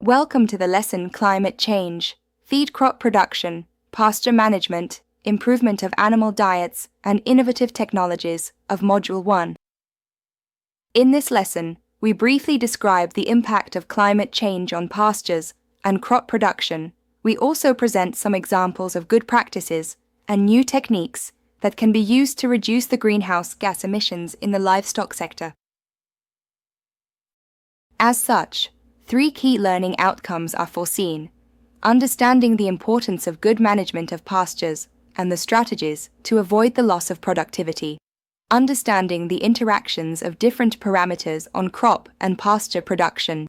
Welcome to the lesson Climate Change, Feed Crop Production, Pasture Management, Improvement of Animal Diets, and Innovative Technologies of Module 1. In this lesson, we briefly describe the impact of climate change on pastures and crop production. We also present some examples of good practices and new techniques that can be used to reduce the greenhouse gas emissions in the livestock sector. As such, 3 key learning outcomes are foreseen: understanding the importance of good management of pastures and the strategies to avoid the loss of productivity, understanding the interactions of different parameters on crop and pasture production,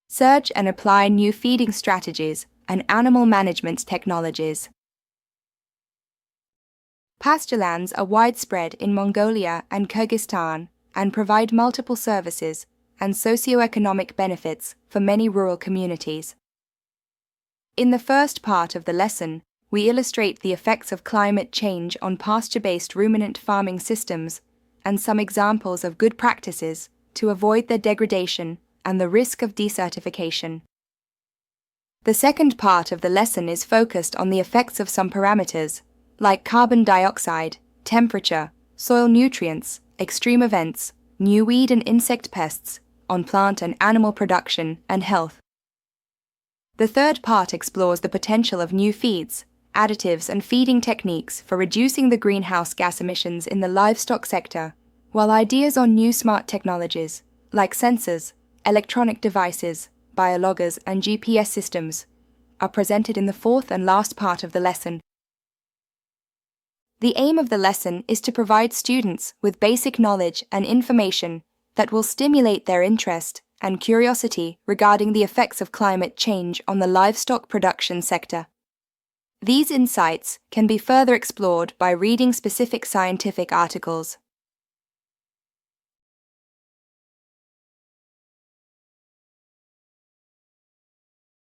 search and apply new feeding strategies and animal management technologies. Pasturelands are widespread in Mongolia and Kyrgyzstan and provide multiple services and socio-economic benefits for many rural communities. In the first part of the lesson, we illustrate the effects of climate change on pasture-based ruminant farming systems and some examples of good practices to avoid their degradation and the risk of desertification. The second part of the lesson is focused on the effects of some parameters, like carbon dioxide, temperature, soil nutrients, extreme events, new weed and insect pests, on plant and animal production and health. The third part explores the potential of new feeds, additives and feeding techniques for reducing the greenhouse gas emissions in the livestock sector, while ideas on new smart technologies, like sensors, electronic devices, biologgers and GPS systems, are presented in the fourth and last part of the lesson. The aim of the lesson is to provide students with basic knowledge and information that will stimulate their interest and curiosity regarding the effects of climate change on the livestock production sector. These insights can be further explored by reading specific scientific articles.